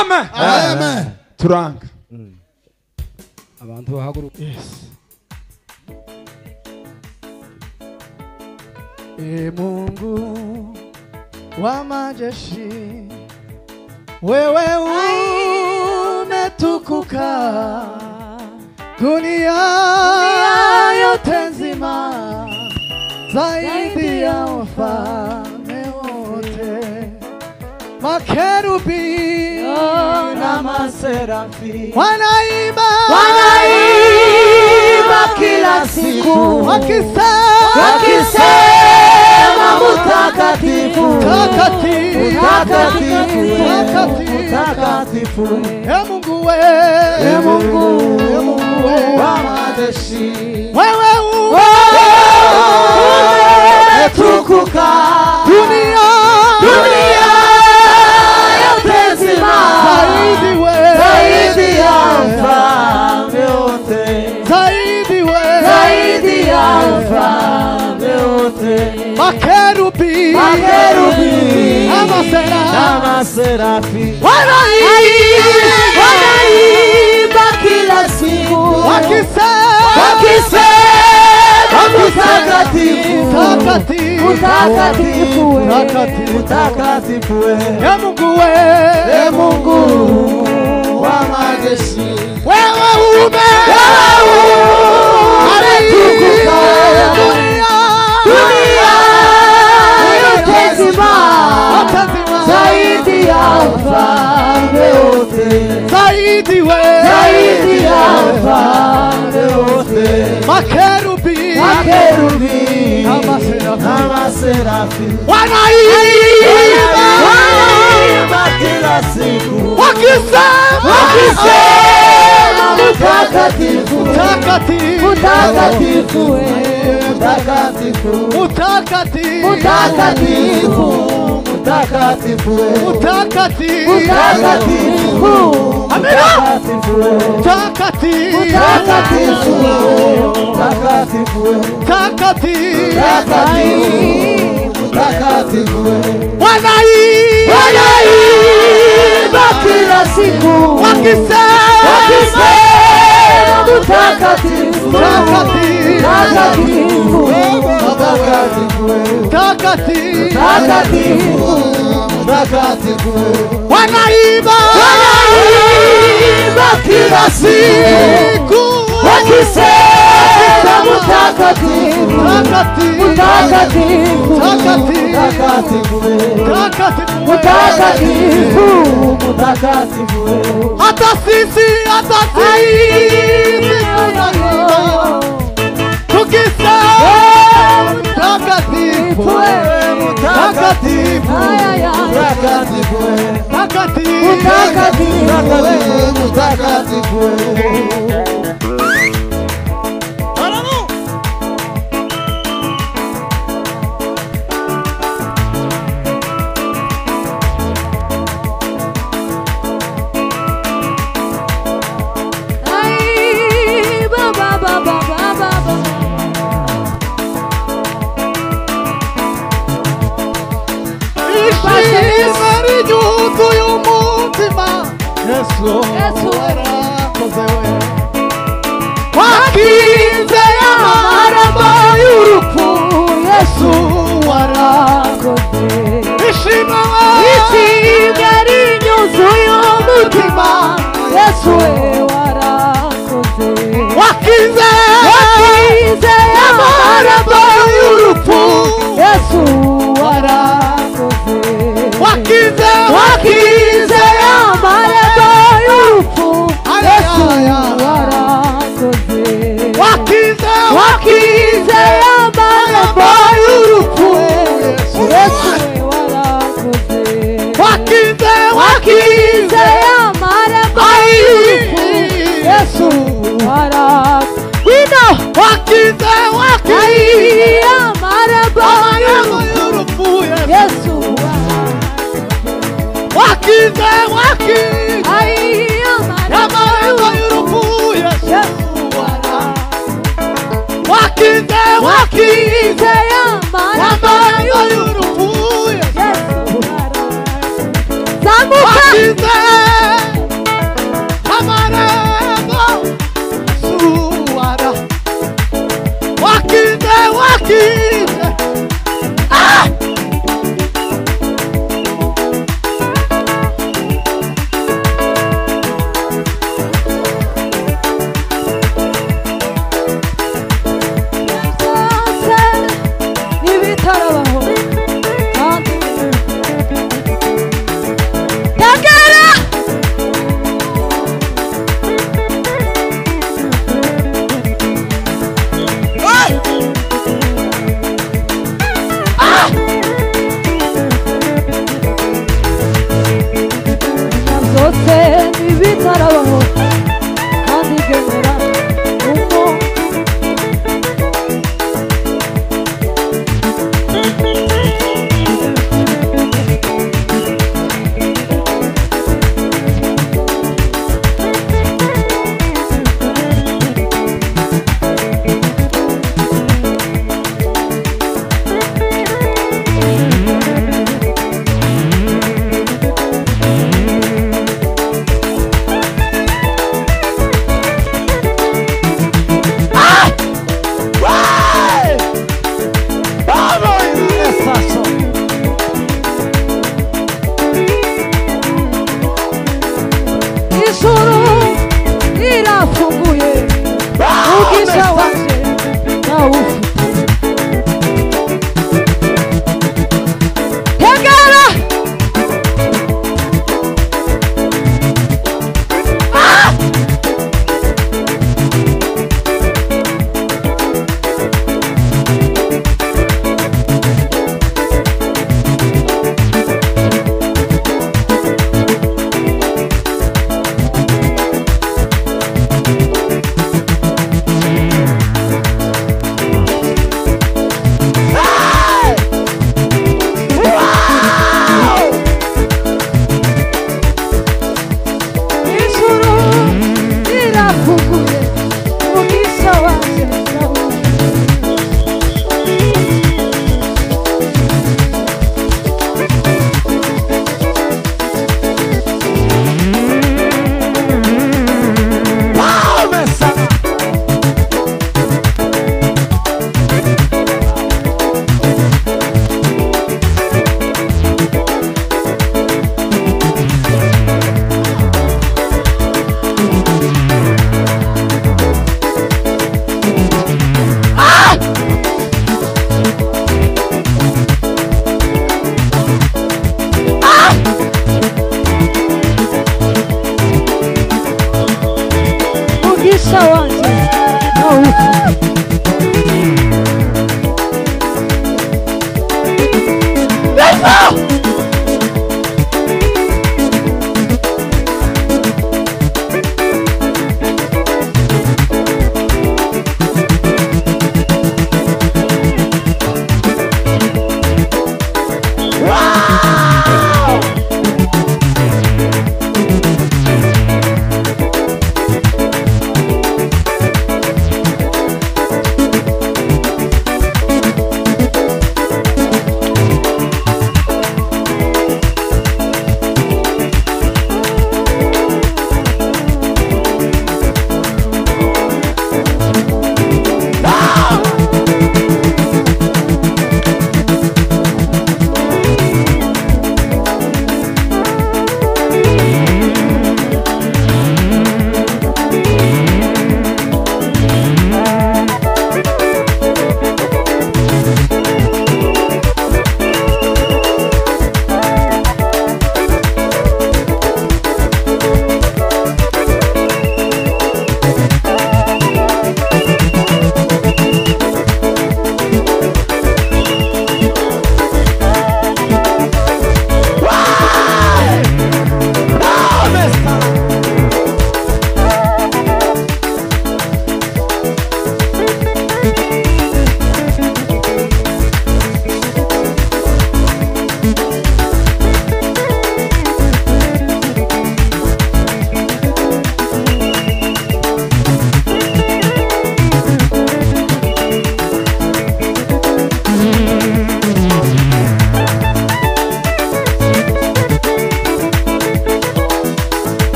Amen. Amen. Turanga. Abantu bahaguruka. Yes. Mungu wa majeshi, wewe umetukuka, dunia yote nzima, zaidi ya wafalme wote, makerubi na maserafi wanaimba kila siku wakisema mtakatifu, mtakatifu, mtakatifu, Mungu wewe, Mungu wa majeshi, wewe umetukuka, dunia yote nzima, zaidi ya wafalme wote, zaidi ya wafalme wote, makerubi ama serafi wanaimba kila siku wakisema mtakatifu, mtakatifu, mtakatifu, Mungu wa majeshi, wewe umetukuka, dunia yote nzima, zaidi ya wafalme wote, zaidi ya wafalme wote, makerubi ama serafi wanaimba kila siku wakisema mtakatifu, mtakatifu, mtakatifu, mtakatifu, mtakatifu, mtakatifu, mtakatifu, amina, mtakatifu, mtakatifu, mtakatifu, wanaimba kila siku wakisema mtakatifu, mtakatifu, mtakatifu, wanaimba kila siku wakisema mtakatifu, mtakatifu, mtakatifu, hata sisi tukisema mtakatifu, mtakatifu, mtakatifu, Yesu warakozewe wakize amarembo y'urupfu, Yesu warakoze ishimwe rinyuzuye umutima, Yesu warakoze wakize amarembo y'urupfu, Yesu warakoze wakize amarembo y'urupfu, Yesu warakoze wakize amarembo y'urupfu, Yesu warakoze wakize amarembo y'urupfu, Yesu warakoze wino wakize amarembo y'urupfu, Yesu wakize amarembo y'urupfu, Yesu warakoze wakize amarembo y'urupfu, Yesu warakoze zamuka byose ntibitarabaho kandi genera umo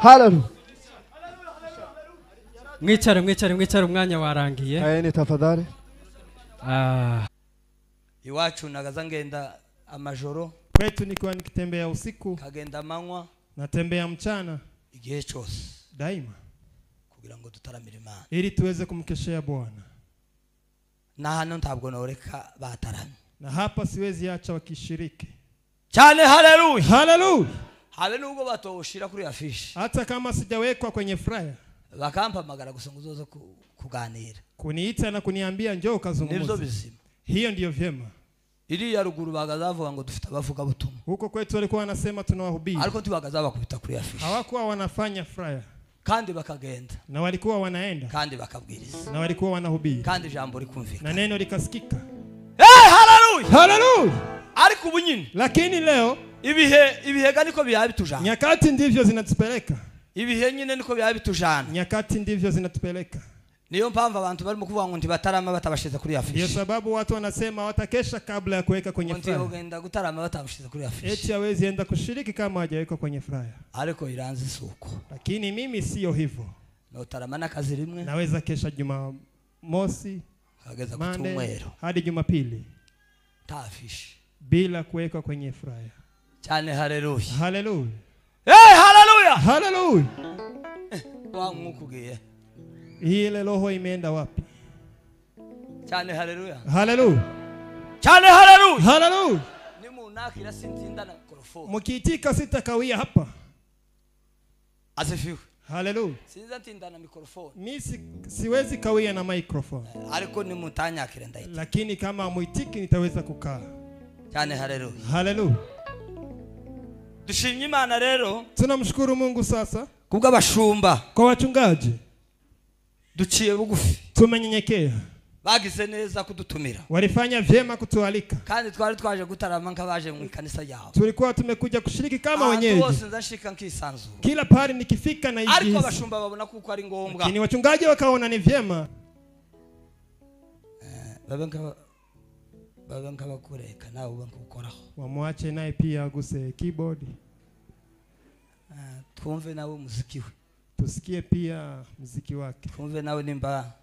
Hallelujah. mwicare umwanya warangiye. Aeni tafadhali. Iwacu nagaza ngenda amajoro. Kwetu nilikuwa nikitembea usiku. Kagenda manywa. Natembea mchana. Igihe cyose. Daima. Kugira ngo dutaramire Imana. Ili tuweze kumkeshea Bwana. Na hano ntabwo noreka bataramye. Na hapa siwezi acha wakishiriki. Cyane hallelujah. Hallelujah. Habe nubwo batoshira kuri afishi. Hata kama sijawekwa kwenye flyer. Bakampamagara gusa ngo uzoze kuganira. Kuniita na kuniambia njoo kazungumze. Nibyo bizima. Hiyo ndiyo vyema. Ili ya ruguru bagazavuga ngo dufite abavuga butumwa. Huko kwetu walikuwa wanasema tunawahubiri. Ariko tibagazaba kupita kuri afishi. Hawakuwa wanafanya flyer. Kandi bakagenda. Na walikuwa wanaenda. Kandi bakabwiriza. Na walikuwa wanahubiri. Kandi jambo likumvika. Na neno likasikika. Hallelujah. Hallelujah. Ariko ubunyini. Lakini leo ibihe ganiko byabitujana. Nyakati ndivyo zinatupeleka. Ibihe nyine niko byabitujana. Nyakati ndivyo zinatupeleka. Niyo mpamvu abantu barimo kuvuga ngo ntibatarama batabashize kuri afishi. Ndio sababu watu wanasema watakesha kabla ya kuweka kwenye flyer. Ndio ugenda gutarama batabashize kuri afishi. Eti hawezi enda kushiriki kama hajaweka kwenye flyer. Ariko iranzi suko. Lakini mimi sio hivyo. No taramana kazi rimwe. Naweza kesha Jumamosi, kageza kutumwero hadi Jumapili. Ta afishi. Bila kuweka kwenye flyer. Cyane hallelujah. Hallelujah. Hallelujah. Hallelujah. Wa mukugiye. Ile roho imeenda wapi? Cyane hallelujah. Hallelujah. Cyane hallelujah. Hallelujah. Ni munakira sintinda na mikrofoni. Mukiitika sitakawia hapa. Asifiwe. Hallelujah. Sinza tinda na mikrofoni. Mimi siwezi kawia na microphone. Ariko ni mutanya kirenda iti. Lakini kama muitiki nitaweza kukaa. Cyane hallelujah. Hallelujah. Dushimye Imana rero. Tunamshukuru Mungu sasa. Kubwa bashumba. Kwa wachungaji. Duciye bugufi. Tumenyenyekea. Bagize neza kudutumira. Walifanya vyema kutualika. Kandi twari twaje gutarama nkabaje mu kanisa yao. Tulikuwa tumekuja kushiriki kama wenyeji. Bose nzashika nkisanzu. Kila pale nikifika na hivi. Ariko bashumba babona kuko ari ngombwa. Lakini wachungaji wakaona ni vyema. Baba nkabakureka nawe ubankukoraho. Wamwache naye pia aguse keyboard. Twumve nawe muziki we. Tusikie pia muziki wake. Twumve nawe nimba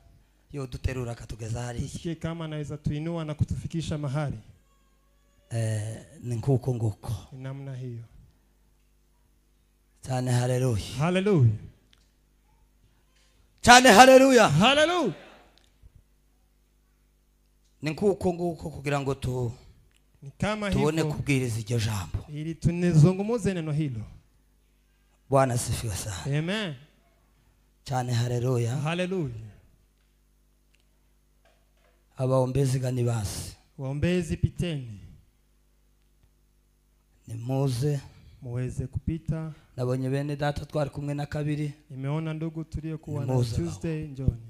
yo duterura katugeza hari. Tusikie kama anaweza tuinua na kutufikisha mahali. Ni nguko. Namna hiyo. Cyane hallelujah. Hallelujah. Cyane hallelujah. Hallelujah. Ni nguko kugira ngo ni kama hivyo. Tuone kubwiriza iryo jambo. Ili tunizungumuze neno hilo. Bwana asifiwe sana. Amen. Cyane hallelujah. Hallelujah. Abaombezi gani basi? Waombezi piteni. Nimuze muweze kupita. Nabonye bene data twari kumwe na kabiri. Nimeona ndugu tuliokuwa na Tuesday njoni.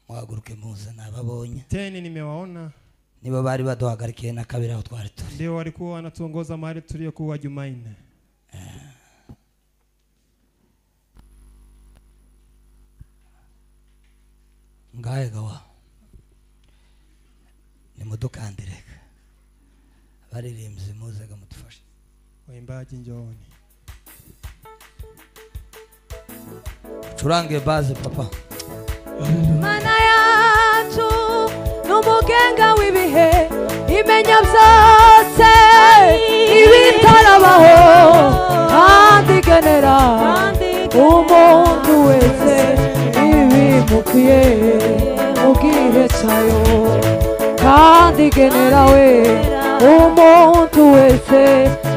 Mwaguruke muze nababonye. Teni nimewaona. Nibo bari baduhagarikiye na kabiri aho twari turi. Ndio walikuwa wanatuongoza mahali tuliokuwa Jumanne. Ngaye gawa. Nimudukandireka. Baririmbye muze gamutufashe. Waimbaji njooni. Churange baze papa. Mana yacu numugenga wibihe imenya byose ibitarabaho kandi genera umuntu wese ibimukiye mugihe cyayo kandi genera we umuntu wese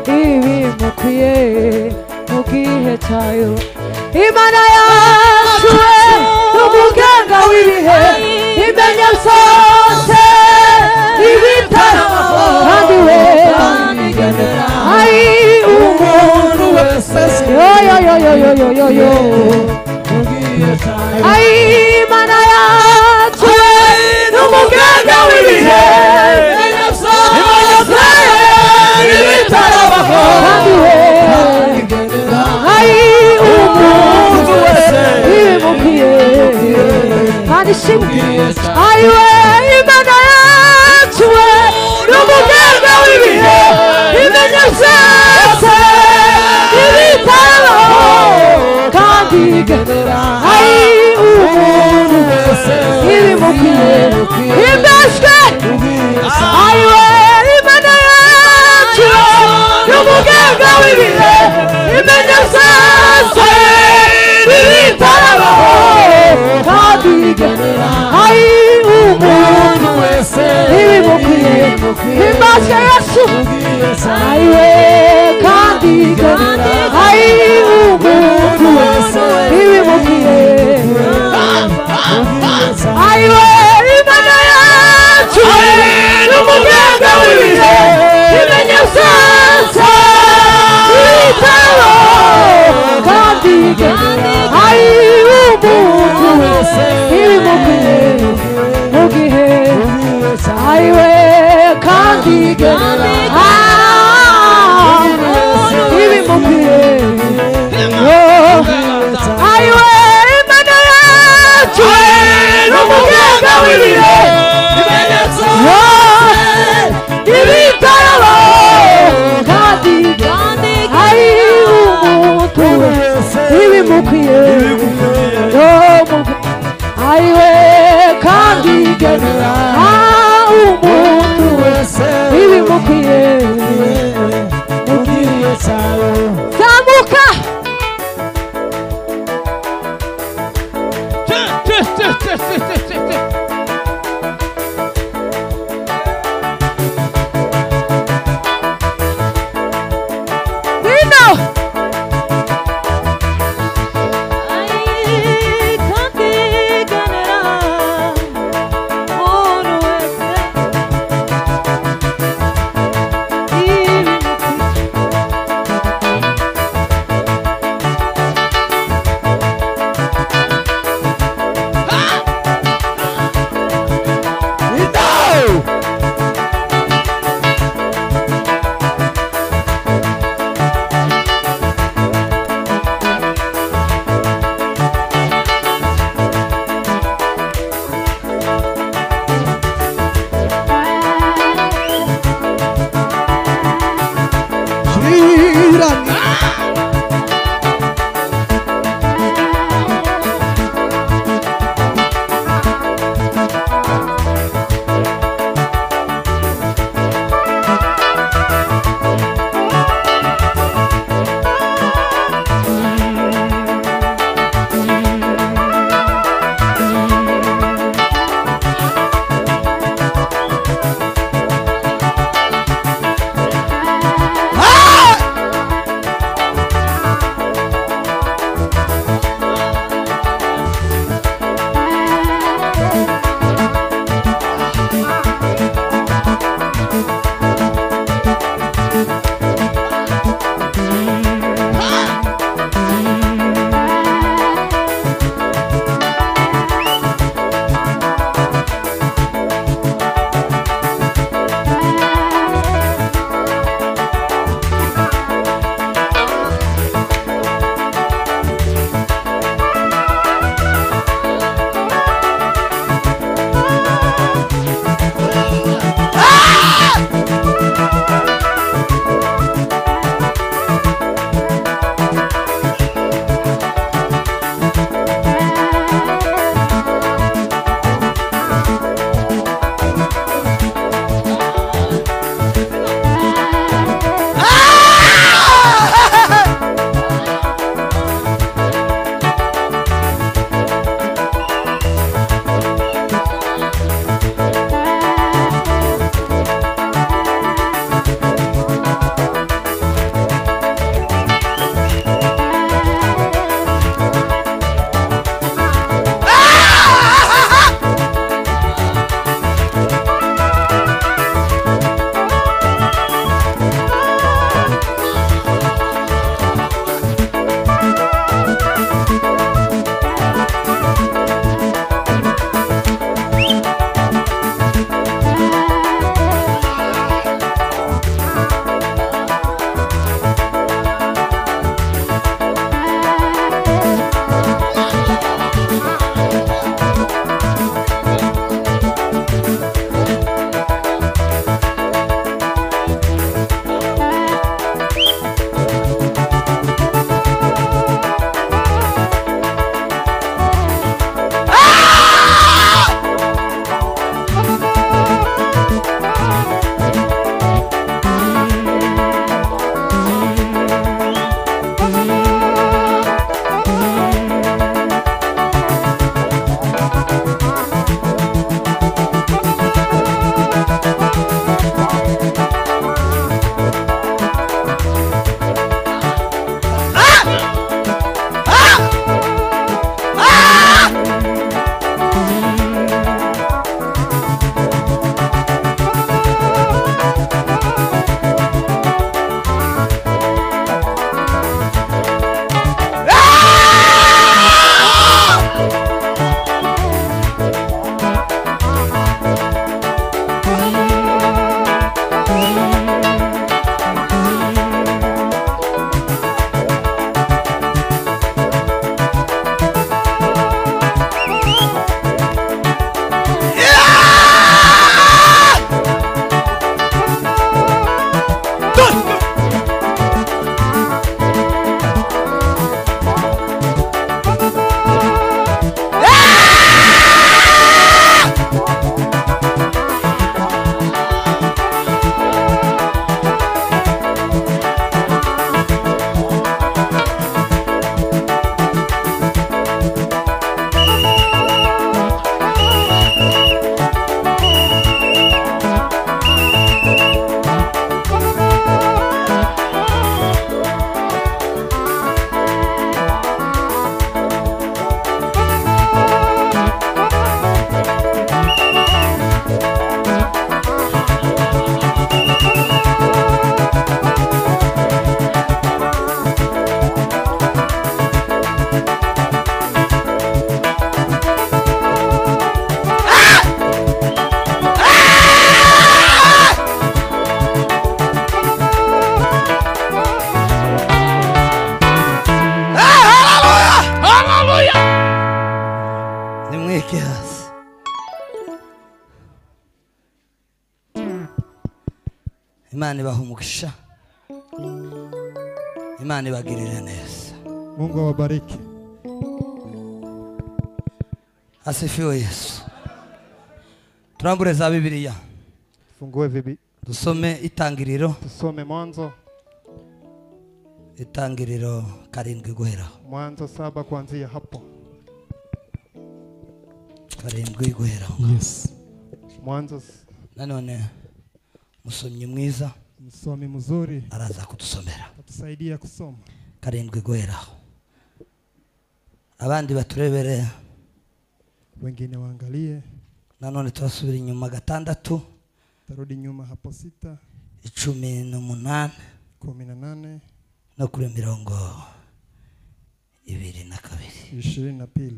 ibimukiye mugihe cyayo. Imana yacu n'umuganga w'ibihe imenya byose ibitarabaho kandi we ari umuntu wese yo ari Imana yacu n'umuganga w'ibihe imenya byose ibitarabaho kandi we ari umuntu wese ibimukiye kandi shimwe ayiwe Imana yacu we n'umuganga w'ibihe imenya byose ibitarabaho himbazwe Yesu ayiwe kandi ayi umuntu wese ibimubwiye ayiwe Imana yacu n'umuganga w'ibihe imenya byose ibitabo kandi ayi umuntu wese ibimubwiye mu gihe ayiwe kandi ibimubwiye ayiwe Imana yacu n'umuganga w'ibihe ibitabo kandi ayi umuntu wese ibimubwiye ayiwe kandi umuntu wese ibimubwiye mugiriye cyawe zamuka Oh Imana ibahumugisha. Imana ibagirire neza. Mungu awabariki. Asifiwe Yesu. Turambure za Biblia. Fungue Biblia. Dusome Itangiriro. Tusome Mwanzo. Itangiriro 7 guhera. Mwanzo 7 kuanzia hapo. 7 guhera. Yes. Mwanzo. Nanone musomyi mwiza. Msomi mzuri. Araza kutusomera. Atusaidia kusoma. 7 guhera. Abandi baturebere. Wengine waangalie. Nanone turasubira inyuma 6. Tarudi nyuma hapo 6. 18. 18. No kuri 22. 22.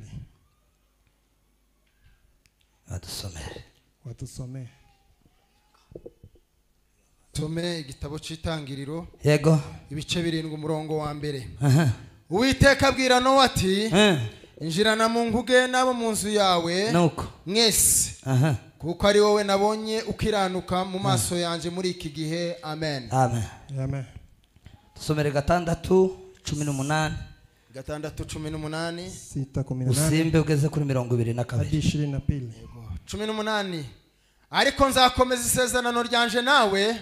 Watusomee. Some igitabo cy'Itangiriro. Yego. Ibice 7 umurongo wa mbere. Uwiteka abwira Nowa ati injirana mu nguge nabo mu nzu yawe nuko mwese kuko ari wowe nabonye ukiranuka mu maso yanje muri iki gihe. Amen. Amen. Amen. Tusomere 6:18. 6:18. 6:18. Usimbe ugeze kuri 22. 22. 18. Ariko nzakomeza isezerano ryanje nawe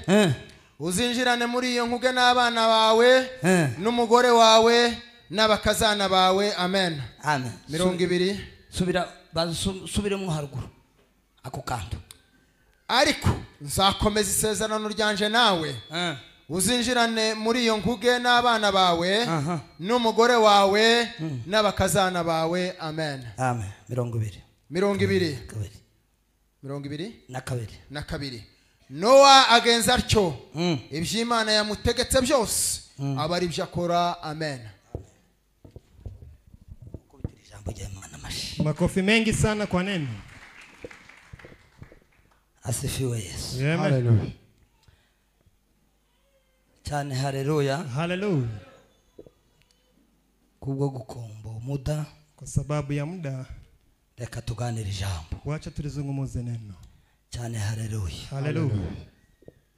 uzinjirane muri iyo nguge n'abana bawe n'umugore wawe n'abakazana bawe. Amen. Amen. 20. Subiremo haruguru ako kantu. Ariko nzakomeza isezerano ryanje nawe uzinjirane muri iyo nguge n'abana bawe n'umugore wawe n'abakazana bawe. Amen. Amen. 20. 22. Nowa agenza atyo iby'Imana yamutegetse byose aba ari byo akora. Amen. Makofi mengi sana kwa neno. Asifiwe Yesu. Hallelujah. Cyane haleluya. Hallelujah. Kubwo gukomba muda, kwa sababu ya muda, reka tuganire ijambo. Wacha tulizungumuze neno. Cyane haleluya. Hallelujah.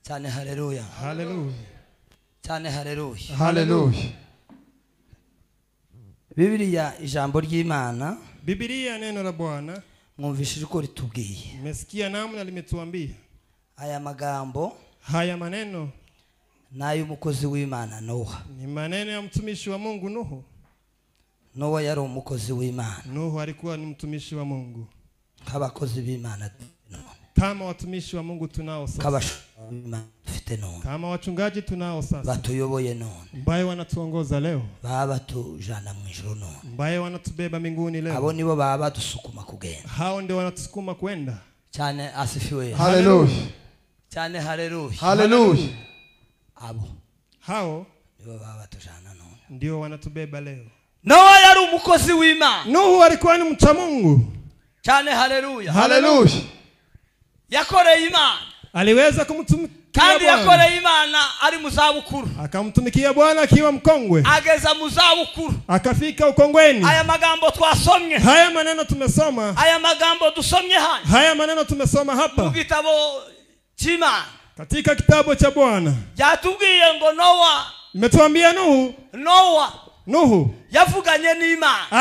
Cyane haleluya. Hallelujah. Cyane haleluya. Hallelujah. Biblia ijambo ry'Imana. Biblia neno la Bwana. Mwumvishije ko ritubwiye. Mmesikia namna limetuambia. Aya magambo, haya maneno nayo umukozi w'Imana Nowa. Ni maneno ya mtumishi wa Mungu Nuhu. Nowa yari umukozi w'Imana. Nuhu alikuwa ni mtumishi wa Mungu. Kabakozi b'Imana. Kama watumishi wa Mungu tunao sasa. Kama wachungaji tunao sasa. Batuyoboye none. Mbaye wanatuongoza leo. Baba tujana mwijuru none. Mbaye wanatubeba mbinguni leo. Abo nibo baba dusukuma kugenda. Hao ndio wanatusukuma kwenda. Cyane asifiwe. Hallelujah. Cyane hallelujah. Hallelujah. Abo. Hao nibo baba tujana none. Ndio wanatubeba leo. Nowa yari umukozi w'Imana. Nuhu alikuwa ni mcha Mungu. Cyane hallelujah. Hallelujah. Yakoreye Imana. Aliweza kumtumikia kandi yakoreye Imana ari muzabukuru. Akamtumikia Bwana akiwa mkongwe. Ageza muzabukuru. Akafika ukongweni. Aya magambo twasomye. Haya maneno tumesoma. Aya magambo dusomye hano. Haya maneno tumesoma hapa. Mu gitabo cy'Imana. Katika kitabu cha Bwana. Yatubwiye ngo Nowa. Imetuambia Nuhu. Nowa. Nuhu yavuganye n'Imana.